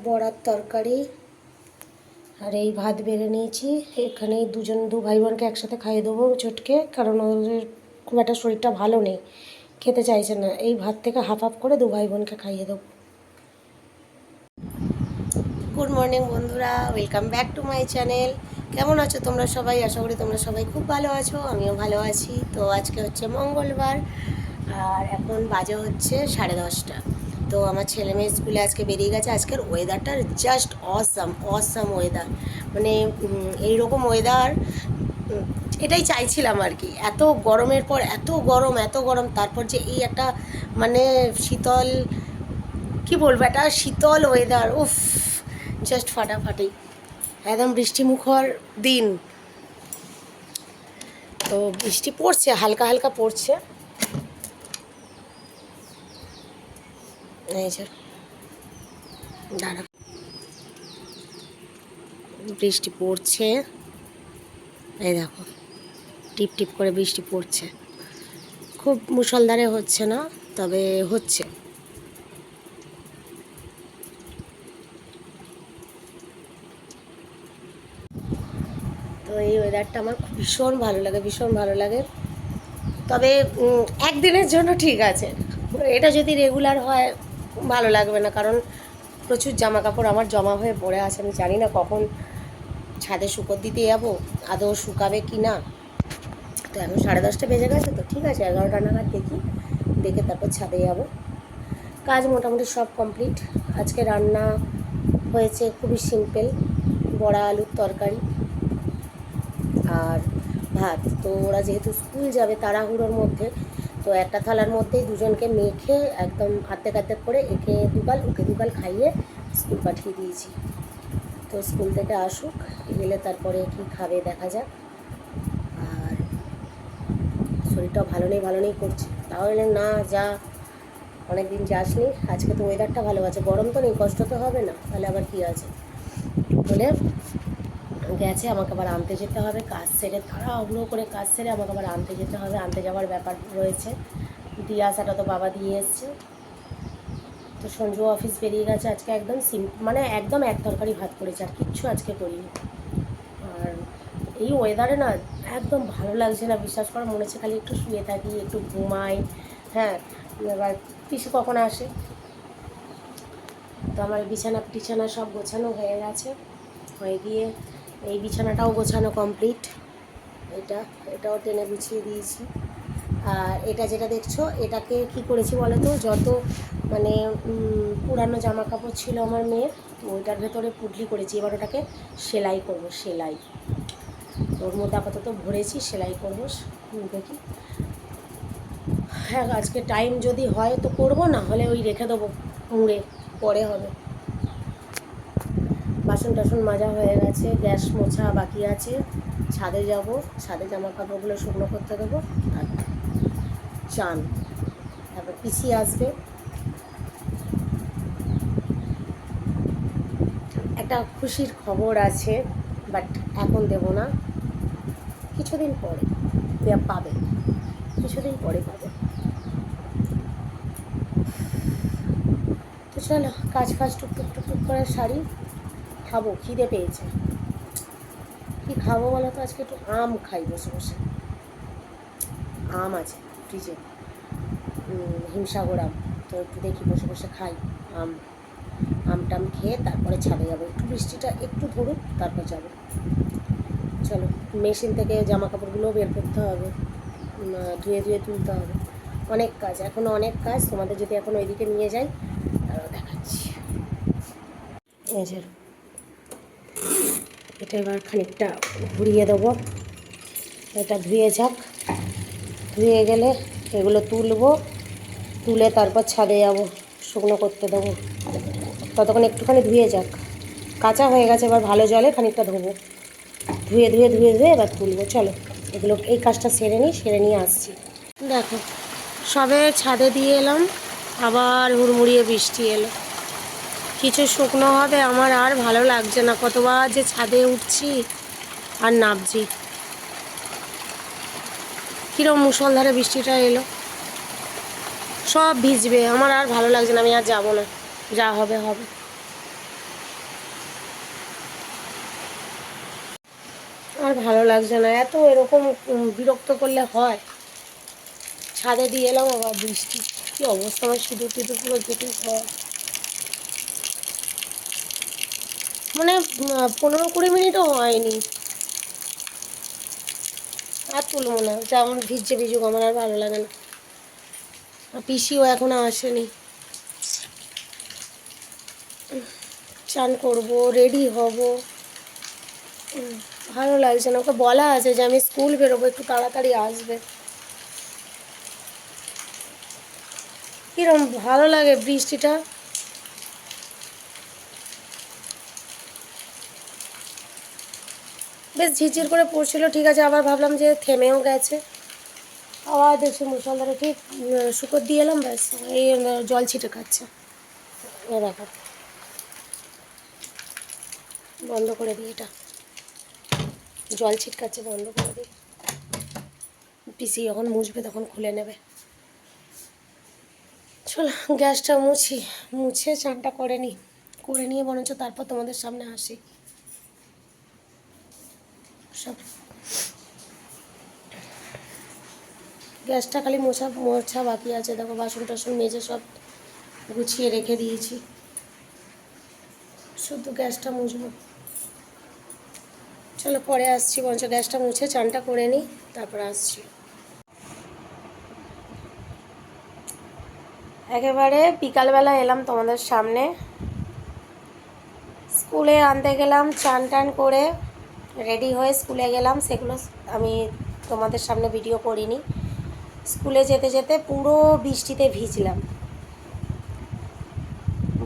বড়ার তরকারি আর এই ভাত বেড়ে নিয়েছি। এখানে দু ভাই বোনকে একসাথে খাইয়ে দেবো চটকে, কারণ ওদের খুব একটা শরীরটা ভালো নেই, খেতে চাইছে না। এই ভাত থেকে হাফ হাফ করে দু ভাই বোনকে খাইয়ে দেবো। গুড মর্নিং বন্ধুরা, welcome back to my channel. কেমন আছো তোমরা সবাই? আশা করি তোমরা সবাই খুব ভালো আছো, আমিও ভালো আছি। তো আজকে হচ্ছে মঙ্গলবার আর এখন বাজে হচ্ছে 10:30। তো আমার ছেলে মেয়ে স্কুলে আজকে বেরিয়ে গেছে। আজকের ওয়েদারটা জাস্ট অসাম ওয়েদার, মানে এইরকম ওয়েদার এটাই চাইছিলাম আর কি। এত গরমের পর এত গরম, তারপর যে এই একটা মানে শীতল, কি বলবো, একটা শীতল ওয়েদার, উফ, জাস্ট ফাটাফাটি, একদম বৃষ্টিমুখর দিন। তো বৃষ্টি পড়ছে, হালকা হালকা পড়ছে। এই যে দাঁড়া, বৃষ্টি পড়ছে, এই দেখো টিপ টিপ করে বৃষ্টি পড়ছে। খুব মুষলধারে হচ্ছে না, তবে হচ্ছে। তো এই ওয়েদারটা আমার ভীষণ ভালো লাগে। তবে একদিনের জন্য ঠিক আছে, এটা যদি রেগুলার হয় ভালো লাগবে না, কারণ প্রচুর জামা কাপড় আমার জমা হয়ে পড়ে আছে। আমি জানি না কখন ছাদে শুকোর দিতে যাবো, আদৌ শুকাবে কি না। তো এখন 10:30 বেজে গেছে, তো ঠিক আছে, 11টা নাগাদ দেখে তারপর ছাদে যাবো। কাজ মোটামুটি সব কমপ্লিট। আজকে রান্না হয়েছে খুবই সিম্পল, বড়া আলুর তরকারি আর ভাত। তো ওরা যেহেতু স্কুল যাবে তাড়াহুড়োর মধ্যে, তো একটা থালার মধ্যেই দুজনকে মেখে একদম আর্ধেক করে একে দুগাল ওকে দুগাল খাইয়ে স্কুল পাঠিয়ে দিয়েছি। তো স্কুল থেকে আসুক, এলে তারপরে কি খাবে দেখা যাক। আর শরীরটাও ভালো নেই করছে, তাহলে না যা, অনেকদিন যাসনি। আজকে তো ওয়েদারটা ভালো আছে, গরম তো নেই, কষ্ট তো হবে না, তাহলে আবার কি আছে বলে গেছে। আমাকে আবার আনতে যেতে হবে, কাজ সেরে তাড়াহুড়ো করে কাজ সেরে আমাকে আবার আনতে যেতে হবে, আনতে যাওয়ার ব্যাপার রয়েছে। দিয়ে আসাটা তো বাবা দিয়ে এসছে। তো সঞ্জু অফিস বেরিয়ে গেছে। আজকে একদম মানে একদম এক তরকারি ভাত করেছে, আর কিচ্ছু আজকে করিনি। আর এই ওয়েদারে না একদম ভালো লাগছে না, বিশ্বাস করো, মনে হচ্ছে খালি একটু শুয়ে থাকি, একটু ঘুমাই। হ্যাঁ, এবার পিসু কখন আসে। তো আমার বিছানা সব গোছানো হয়ে গেছে, হয়ে গিয়ে এই বিছানাটাও গোছানো কমপ্লিট। এটাও টেনে গুছিয়ে দিয়েছি। আর এটা যেটা দেখছো, এটাকে কি করেছি বলো তো, যত মানে পুরানো জামা কাপড় ছিল আমার মেয়ের, তো ওইটার ভেতরে পুটলি করেছি। এবার ওটাকে সেলাই করব, সেলাই ওর মধ্যে আপাতত ভরেছি, সেলাই করবো। দেখি, হ্যাঁ আজকে টাইম যদি হয় তো করবো, না হলে ওই রেখে দেবো মুড়ে, পরে হবে। বাসন টাসন মাজা হয়ে গেছে, গ্যাস মোছা বাকি আছে। ছাদে যাব, ছাদে জামা কাপড়গুলো শুকনো করতে দেবো, তারপর চান, তারপর পিসি আসবে। একটা খুশির খবর আছে, বাট এখন দেব না, কিছুদিন পরে পাবে, কিছুদিন পরে পাবে। তো চলো কাজ ফাজ টুকটুক করে সারি, খাবো, খিদে পেয়েছে। কি খাবো বলো তো? আজকে একটু আম খাই বসে বসে, আম আছে ফ্রিজে, হিমসাগর আম। তো একটু দেখি বসে বসে খাই আমটাম খেয়ে তারপরে ছাদে যাবো। একটু বৃষ্টিটা একটু ধরুক, তারপর যাবো। চলো, মেশিন থেকে জামা কাপড়গুলোও বের করতে হবে, ধুয়ে তুলতে হবে, অনেক কাজ, এখনও অনেক কাজ। তোমাদের যদি এখন ওইদিকে নিয়ে যাই তারাও দেখাচ্ছি। এই যে এটা এবার খানিকটা ঘুরিয়ে দেবো, এটা ধুয়ে যাক, ধুয়ে গেলে এগুলো তুলে তারপর ছাদে যাব, শুকনো করতে দেবো। ততক্ষণ একটুখানি ধুয়ে যাক, কাঁচা হয়ে গেছে, এবার ভালো জলে খানিকটা ধোবো, ধুয়ে এবার তুলবো। চলো এগুলো, এই কাজটা সেরে নিয়ে আসছি। দেখো সবে ছাদে দিয়ে এলাম, আবার হুড়মুড়িয়ে বৃষ্টি এলো। কিছু শুকনো হবে, আমার আর ভালো লাগছে না, কতবার যে ছাদে উঠছি আর নামছি। কীরকম মুষলধারে বৃষ্টিটা এলো, সব ভিজবে, আমার আর ভালো লাগছে না, আমি আর যাবো না, যা হবে হবে। আর ভালো লাগছে না, এত এরকম বিরক্ত করলে হয়। ছাদে দিয়ে এলাম আবার বৃষ্টি, কী অবস্থা, আমার সিঁদুর টিঁদুর পুরো যেতে হয়। মানে 15-20 মিনিটও হয়নি, আর তুলবো না, যেমন ভিজে ভিজুক, আমার আর ভালো লাগে না। আর পিসিও এখনো আসেনি, চান করবো, রেডি হব, ভালো লাগছে না। ওকে বলা আছে যে আমি স্কুল বেরোবো, একটু তাড়াতাড়ি আসবে। কিরম ভালো লাগে বৃষ্টিটা। বেশ ঝিরঝির করে পড়ছিল, ঠিক আছে, আবার ভাবলাম যে থেমেও গেছে, আবার দেখছি মুসলধারে, ঠিক শুকর দিয়ে এলাম, ব্যাস এই জল ছিটে খাচ্ছে। ও দেখো, বন্ধ করে দিই, এটা জল ছিটকাচ্ছে, বন্ধ করে দিই। পিসি যখন মুছবে তখন খুলে নেবে। চলো গ্যাসটা মুছে চানটা করে নিয়ে বরঞ্চ তারপর তোমাদের সামনে আসি। সব গ্যাসটা খালি মোছা বাকি আছে, দেখো বাসন টাসন মেজে সব গুছিয়ে রেখে দিয়েছি, শুধু গ্যাসটা মুছবো। চলো পরে আসছি, বরঞ্চ গ্যাসটা মুছে চানটা করে নিই, তারপর আসছি। একেবারে বিকালবেলা এলাম তোমাদের সামনে, স্কুলে আনতে গেলাম, চান টান করে রেডি হয়ে স্কুলে গেলাম, সেগুলো আমি তোমাদের সামনে ভিডিও করিনি। স্কুলে যেতে যেতে পুরো বৃষ্টিতে ভিজলাম,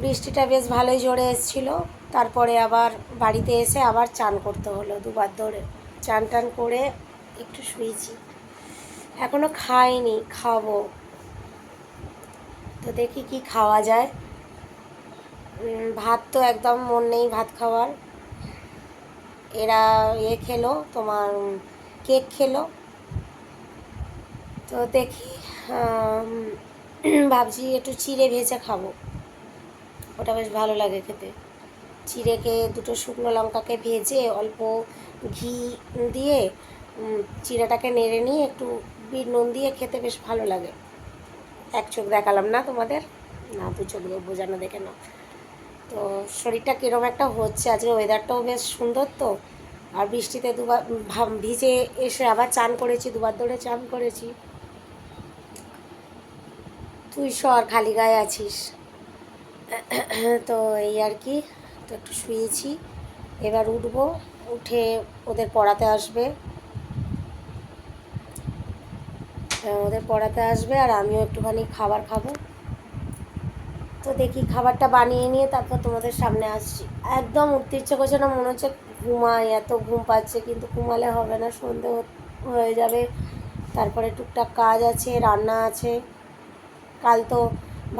বৃষ্টিটা বেশ ভালোই জোরে এসেছিলো। তারপরে আবার বাড়িতে এসে আবার চান করতে হলো দুবার ধরে, চান টান করে একটু শুয়েছি, এখনও খাইনি, খাবো। তো দেখি কি খাওয়া যায়, ভাত তো একদম মন নেই ভাত খাওয়ার। এরা খেলো, তোমার কেক খেলো, তো দেখি ভাবছি একটু চিড়ে ভেজে খাবো, ওটা বেশ ভালো লাগে খেতে। চিড়েকে দুটো শুকনো লঙ্কাকে ভেজে অল্প ঘি দিয়ে চিড়েটাকে নেড়ে নিয়ে একটু বিট নুন দিয়ে খেতে বেশ ভালো লাগে। এক চোখ দেখালাম না তোমাদের, না দু চোখ দিয়ে বোঝানো, দেখে নাও। তো শরীরটা কীরকম একটা হচ্ছে, আজকে ওয়েদারটাও বেশ সুন্দর, তো আর বৃষ্টিতে দুবার ভিজে এসে আবার চান করেছি, দুবার ধরে চান করেছি। তুই সর, খালি গায়ে আছিস। তো এই আর কি, তো একটু শুয়েছি, এবার উঠবো, উঠে ওদের পড়াতে আসবে, আর আমিও একটুখানি খাবার খাবো। তো দেখি খাবারটা বানিয়ে নিয়ে তারপর তোমাদের সামনে আসছি। একদম উঠতে ইচ্ছে করছে না, মনে হচ্ছে ঘুমাই, এত ঘুম পাচ্ছে, কিন্তু ঘুমালে হবে না, সন্ধে হয়ে যাবে। তারপরে টুকটাক কাজ আছে, রান্না আছে, কাল তো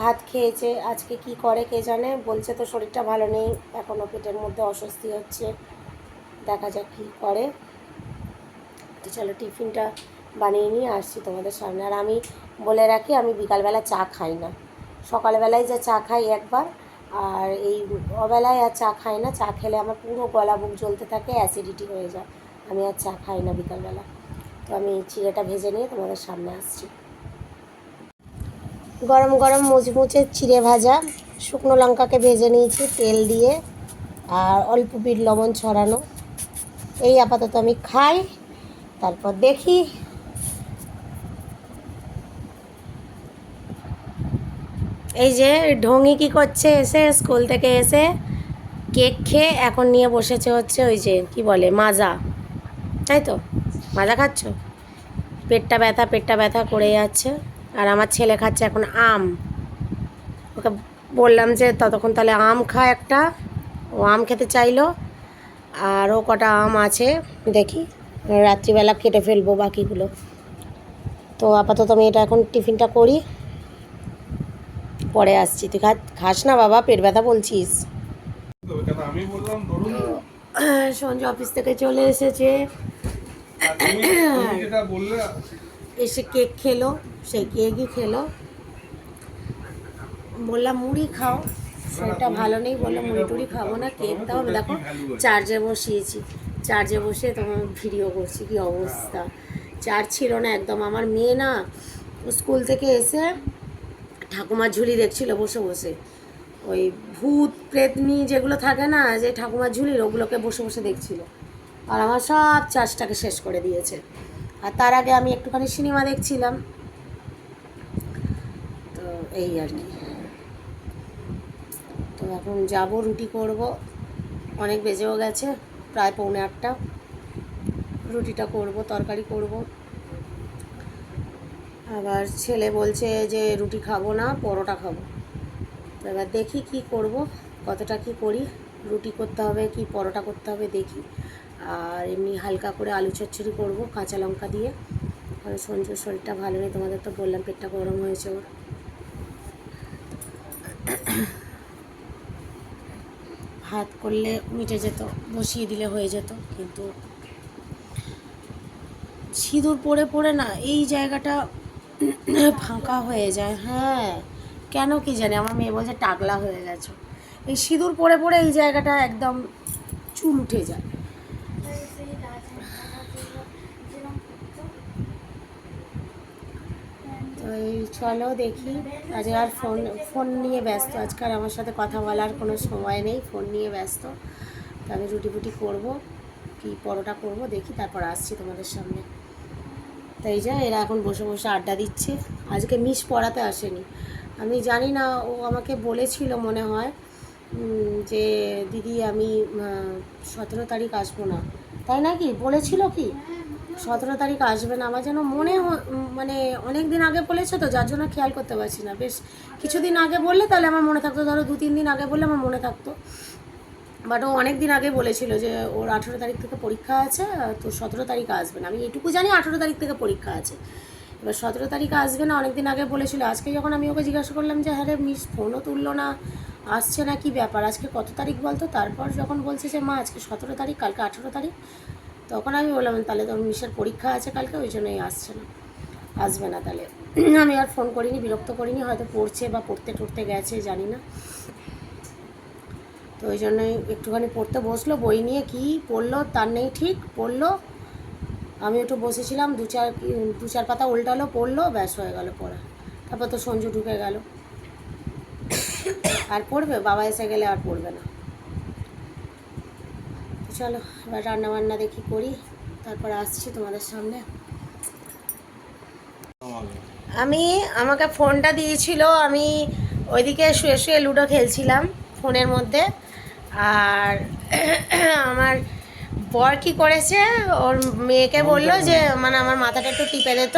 ভাত খেয়েছে, আজকে কি করে কে জানে। বলছে তো শরীরটা ভালো নেই, এখনও পেটের মধ্যে অস্বস্তি হচ্ছে, দেখা যাক কী করে। তো চলো টিফিনটা বানিয়ে নিয়ে আসছি তোমাদের সামনে। আর আমি বলে রাখি, আমি বিকালবেলা চা খাই না, সকালবেলায় যা চা খাই একবার, আর এই অবেলায় আর চা খাই না। চা খেলে আমার পুরো গলা বুক জ্বলতে থাকে, অ্যাসিডিটি হয়ে যায়, আমি আর চা খাই না বিকালবেলা। তো আমি চিড়েটা ভেজে নিয়ে তোমাদের সামনে আসছি। গরম গরম মুচমুচে চিড়ে ভাজা, শুকনো লঙ্কাকে ভেজে নিয়েছি তেল দিয়ে, আর অল্প বিট লবণ ছড়ানো। এই আপাতত আমি খাই, তারপর দেখি। এই যে ঢঙি কী করছে, এসে স্কুল থেকে এসে কেক খেয়ে এখন নিয়ে বসেছে হচ্ছে ওই যে কি বলে মাজা, তাই তো মাজা খাচ্ছ, পেটটা ব্যথা করে যাচ্ছে। আর আমার ছেলে খাচ্ছে এখন আম, ওকে বললাম যে ততক্ষণ তাহলে আম খা একটা, ও আম খেতে চাইলো। আরও কটা আম আছে, দেখি রাত্রিবেলা কেটে ফেলবো বাকিগুলো। তো আপাতত আমি এটা এখন টিফিনটা করি, পরে আসছি। তুই খাস না বাবা, পেট ব্যথা বলছিস। সঞ্জয় অফিস থেকে চলে এসেছে, এসে কেক খেলো, সেই কেকই খেলো। বললাম মুড়ি খাও, শরীরটা ভালো নেই, বললাম মুড়ি টুড়ি খাবো না, কেক দাও। দেখো চার্জে বসিয়েছি, চার্জে বসে তোমার ভিডিও করছি, কি অবস্থা। চার্জ ছিল না একদম। আমার মেয়ে না স্কুল থেকে এসে ঠাকুমার ঝুলি দেখছিল বসে বসে, ওই ভূত প্রেতনি যেগুলো থাকে না, যে ঠাকুমার ঝুলির, ওগুলোকে বসে বসে দেখছিল। আর আমার সব চার্জটাকে শেষ করে দিয়েছে। আর তার আগে আমি একটুখানি সিনেমা দেখছিলাম। তো এই আর কি। তো এখন যাব, রুটি করব, অনেক বেজেও গেছে, প্রায় 7:45। রুটিটা করব, তরকারি করব। আবার ছেলে বলছে যে রুটি খাবো না, পরোটা খাবো। তো এবার দেখি কি করব, কতটা কি করি। রুটি করতে হবে কি পরোটা করতে হবে দেখি। আর এমনি হালকা করে আলু চচ্চড়ি করব কাঁচা লঙ্কা দিয়ে। কারণ সঞ্জুর শরীরটা ভালো নেই, তোমাদের তো বললাম পেটটা গরম হয়েছে ওর। ভাত করলে মিটে যেত, বসিয়ে দিলে হয়ে যেত, কিন্তু সিঁদুর পড়ে পড়ে না এই জায়গাটা ফাঁকা হয়ে যায়। হ্যাঁ, কেন কি জানি, আমার মেয়ে বলছে টাকলা হয়ে গেছে। এই সিঁদুর পড়ে পড়ে এই জায়গাটা একদম চুল উঠে যায়। তো এই চলো দেখি। আজ আর ফোন নিয়ে ব্যস্ত, আজকাল আমার সাথে কথা বলার কোনো সময় নেই, ফোন নিয়ে ব্যস্ত। তো আমি রুটি ফুটি করবো কি পরোটা করব দেখি, তারপর আসছি তোমাদের সামনে। তাই যা এরা এখন বসে বসে আড্ডা দিচ্ছে। আজকে মিস পড়াতে আসেনি, আমি জানি না, ও আমাকে বলেছিল মনে হয় যে দিদি আমি 17 তারিখ আসবো না, তাই নাকি বলেছিল কি 17 তারিখ আসবে না। আমার যেন মানে অনেক দিন আগে বলেছে তো, যার জন্য খেয়াল করতে পারছি না। বেশ কিছুদিন আগে বললে তাহলে আমার মনে থাকতো, ধরো 2-3 দিন আগে বললে আমার মনে থাকতো। বাট ও অনেক দিন আগে বলেছিল যে ওর 18 তারিখ থেকে পরীক্ষা আছে, তো 17 তারিখ আসবে না। আমি এটুকু জানি 18 তারিখ থেকে পরীক্ষা আছে, এবার 17 তারিখে আসবে না, অনেক দিন আগে বলেছিল। আজকে যখন আমি ওকে জিজ্ঞাসা করলাম যে হ্যাঁ রে মিস ফোনও তুললো না, আসছে না, কি ব্যাপার, আজকে কত তারিখ বলতো, তারপর যখন বলছে যে মা আজকে 17 তারিখ, কালকে 18 তারিখ, তখন আমি বললাম তাহলে তোর মিসের পরীক্ষা আছে কালকে, ওই জন্যই আসছে না, আসবে না। তাহলে আমি আর ফোন করিনি, বিরক্ত করিনি, হয়তো পড়ছে বা পড়তে টড়তে গেছে জানি না। তো ওই জন্যই একটুখানি পড়তে বসলো, বই নিয়ে কি পড়লো তার নেই ঠিক, পড়লো। আমি একটু বসেছিলাম, দু চার পাতা উল্টালো, পড়লো, ব্যাস হয়ে গেল পড়া। তারপর তো সঞ্জু ঢুকে গেল, আর পড়বে, বাবা এসে গেলে আর পড়বে না। তো চলো এবার রান্নাবান্না দেখি করি, তারপর আসছি তোমাদের সামনে। আমাকে ফোনটা দিয়েছিল, আমি ওইদিকে শুয়ে শুয়ে লুডো খেলছিলাম ফোনের মধ্যে। আর আমার বর কি করেছে, ওর মেয়েকে বললো যে মানে আমার মাথাটা একটু টিপে দিত,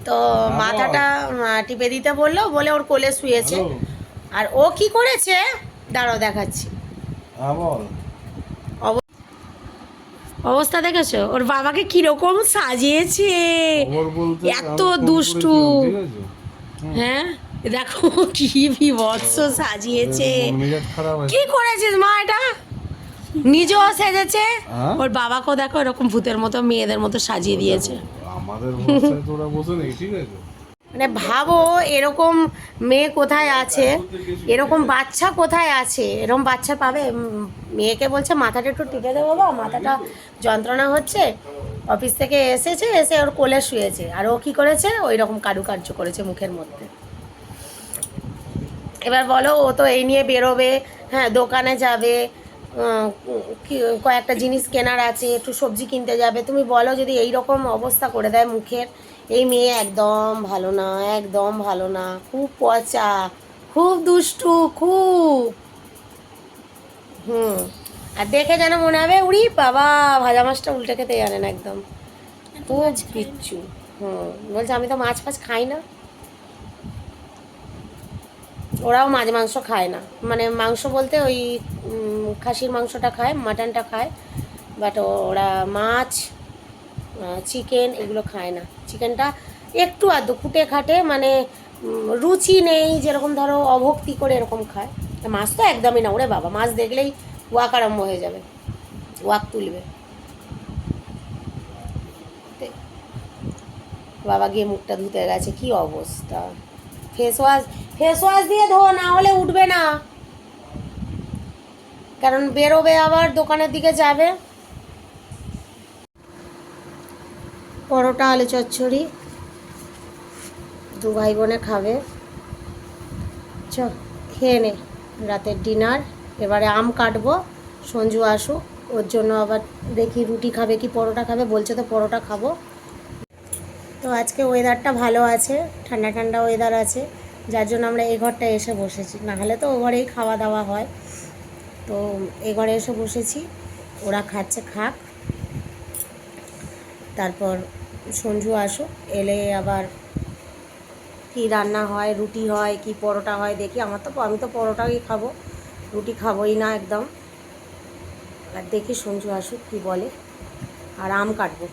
তো মাথাটা টিপে দিতে বললো, বলে ওর কোলে শুয়েছে। আর ও কি করেছে দাঁড়াও দেখাচ্ছি, অবস্থা দেখেছো ওর বাবাকে কিরকম সাজিয়েছে, এত দুষ্টু। হ্যাঁ দেখো কি বিভৎস সাজিয়েছে, কি করেছিস মা এটা, নিজেও সেজেছে, ওর বাবাকেও দেখো এরকম ভূতের মতো মেয়েদের মতো সাজিয়ে দিয়েছে। মানে ভাবো এরকম মেয়ে কোথায় আছে, এরকম বাচ্চা কোথায় আছে, এরকম বাচ্চা পাবে। মেয়েকে বলছে মাথাটা একটু টিপে দেবো, বাবা মাথাটা যন্ত্রণা হচ্ছে। অফিস থেকে এসেছে, এসে ওর কোলে শুয়েছে, আর ও কী করেছে, ওই রকম কারুকার্য করেছে মুখের মধ্যে। এবার বলো, ও তো এই নিয়ে বেরোবে, হ্যাঁ দোকানে যাবে, কয়েকটা জিনিস কেনার আছে, একটু সবজি কিনতে যাবে, তুমি বলো যদি এই রকম অবস্থা করে দেয় মুখের। এই মেয়ে একদম ভালো না, একদম ভালো না, খুব পচা, খুব দুষ্টু, খুব। আর দেখে যেন মনে হবে উড়ি বাবা ভাজা মাছটা উল্টে খেতে জানে না একদম, খুব কিচ্ছু। বলছে আমি তো মাছ ফাছ খাই না। ওরাও মাছ মাংস খায় না, মানে মাংস বলতে ওই খাসির মাংসটা খায়, মাটনটা খায়, বাট ওরা মাছ চিকেন এগুলো খায় না। চিকেনটা একটু আধটু খুঁটে খাটে, মানে রুচি নেই, যেরকম ধরো অভক্তি করে এরকম খায়। মাছ তো একদমই না, ওরে বাবা মাছ দেখলেই ওয়াক আরম্ভ হয়ে যাবে, ওয়াক তুলবে। বাবা গিয়ে মুখটা ধুতে গেছে, কি অবস্থা। ফেস ওয়াশ দিয়ে ধো, না হলে উঠবে না। কারণ বেরোবে আবার দোকানের দিকে যাবে। পরোটা আলু চচ্চড়ি দু ভাই বোনে খাবে। চ খেয়ে নে রাতের ডিনার। এবারে আম কাটবো, সঞ্জু আসুক, ওর জন্য আবার দেখি রুটি খাবে কি পরোটা খাবে, বলছে তো পরোটা খাবো। তো আজকে ওয়েদারটা ভালো আছে, ঠান্ডা ঠান্ডা ওয়েদার আছে, যার জন্য আমরা এই ঘরটায় এসে বসেছি, নাহলে তো ও ঘরেই খাওয়া দাওয়া হয়। তো এই ঘরে এসে বসেছি, ওরা খাচ্ছে খাক, তারপর সঞ্জু আসুক, এলে আবার কি রান্না হয়, রুটি হয় কি পরোটা হয় দেখি। আমি তো পরোটাই খাবো, রুটি খাবোই না একদম। আর দেখি সঞ্জু আসুক কি বলে। আর আম কাটবো,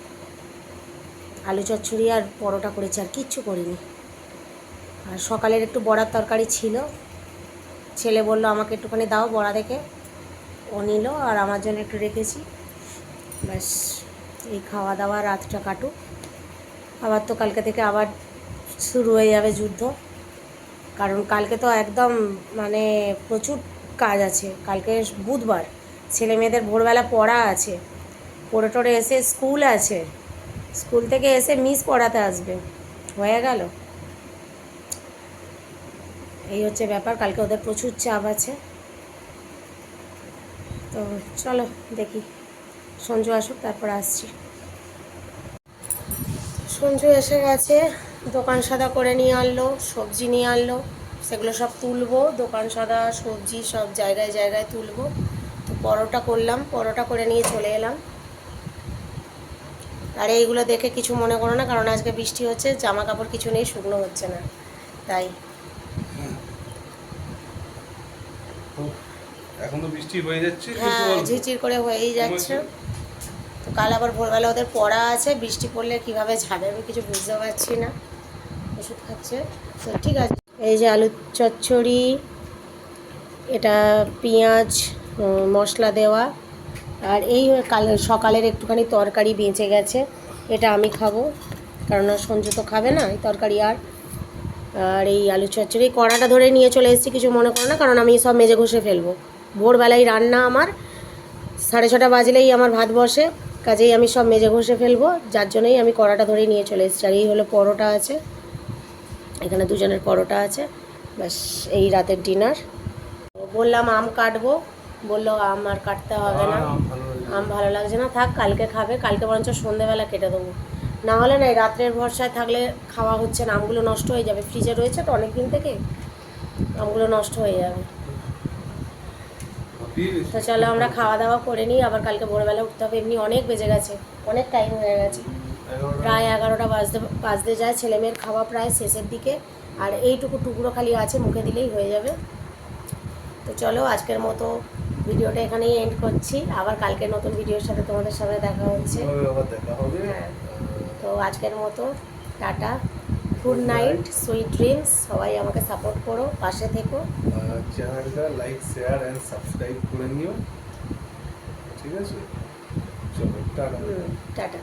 আলু চচ্চড়ি আর পরোটা করেছি, আর কিচ্ছু করিনি। আর সকালের একটু বড়ার তরকারি ছিল, ছেলে বলল আমাকে একটুখানি দাও বড়া দেখে, ও নিল, আর আমার জন্য একটু রেখেছি। ব্যাস, এই খাওয়া দাওয়া রাতটা কাটুক। আবার তো কালকে থেকে আবার শুরু হয়ে যাবে যুদ্ধ, কারণ কালকে তো একদম মানে প্রচুর কাজ আছে। কালকে বুধবার, ছেলে মেয়েদের ভোরবেলা পড়া আছে, পড়ে টড়ে এসে স্কুল আছে, স্কুল থেকে এসে মিস পড়াতে আসবে, হয়ে গেল। এই হচ্ছে ব্যাপার, কালকে ওদের প্রচুর চাপ আছে। তো চলো দেখি সঞ্জু আসুক, তারপর আসছি। সঞ্জু এসে গেছে, দোকান সাদা করে নিয়ে আনলো, সবজি নিয়ে আনলো, সেগুলো সব তুলবো, দোকান সাদা সবজি সব জায়গায় জায়গায় তুলবো। তো পরোটা করলাম, পরোটা করে নিয়ে চলে এলাম। আর এইগুলো দেখে কিছু মনে করো না, কারণ আজকে বৃষ্টি হচ্ছে, জামা কাপড় কিছু নেই, শুকনো হচ্ছে না, তাই। এখন তো বৃষ্টি হয়ে যাচ্ছে, হ্যাঁ, ঝিরঝির করে হয়েই যাচ্ছে। তো কাল আবার ভোরবেলা ওদের পড়া আছে, বৃষ্টি পড়লে কিভাবে যাবে আমি কিছু বুঝতে পারছি না। ওষুধ খাচ্ছে তো ঠিক আছে। এই যে আলু চচ্চড়ি, এটা পেঁয়াজ মশলা দেওয়া, আর এই কাল সকালের একটুখানি তরকারি বেঁচে গেছে, এটা আমি খাবো, কারণ সঞ্জু তো খাবে না এই তরকারি। আর এই আলু চচ্চড়ি কড়াটা ধরে নিয়ে চলে এসেছি, কিছু মনে করো না, কারণ আমি সব মেজে ঘষে ফেলবো। ভোরবেলায় রান্না আমার, 6:30 বাজলেই আমার ভাত বসে, কাজেই আমি সব মেজে ঘষে ফেলবো, যার জন্যই আমি কড়াটা ধরে নিয়ে চলে এসেছি। আর এই হলো পরোটা আছে, এখানে দুজনের পরোটা আছে, ব্যাস এই রাতের ডিনার। বললাম আম কাটবো, বললো আম আর কাটতে হবে না, আম ভালো লাগছে না, থাক কালকে খাবে, কালকে বরঞ্চ সন্ধেবেলা কেটে দেবো। না হলে না, এই রাত্রের ভরসায় থাকলে খাওয়া হচ্ছে না, আমগুলো নষ্ট হয়ে যাবে, ফ্রিজে রয়েছে তো অনেক দিন থেকে, আমগুলো নষ্ট হয়ে যাবে। তো চলো আমরা খাওয়া দাওয়া করে নিই, আবার কালকে ভোরবেলা উঠতে হবে, এমনি অনেক বেজে গেছে, অনেক টাইম হয়ে গেছে, প্রায় 11টা বাজতে যায়, ছেলেমেয়ের খাওয়া প্রায় শেষের দিকে, আর এইটুকু টুকরো খালি আছে, মুখে দিলেই হয়ে যাবে। তো চলো আজকের মতো ভিডিওটা এখানেই এন্ড করছি, আবার কালকে নতুন ভিডিওর সাথে তোমাদের সামনে দেখা হচ্ছে। হ্যাঁ, তো আজকের মতো tata, good night, sweet dreams. সবাই আমাকে সাপোর্ট করো, পাশে থেকো, চ্যানেলটা লাইক শেয়ার অ্যান্ড সাবস্ক্রাইব করে নিও, ঠিক আছে? চলো টাটা। টাটা।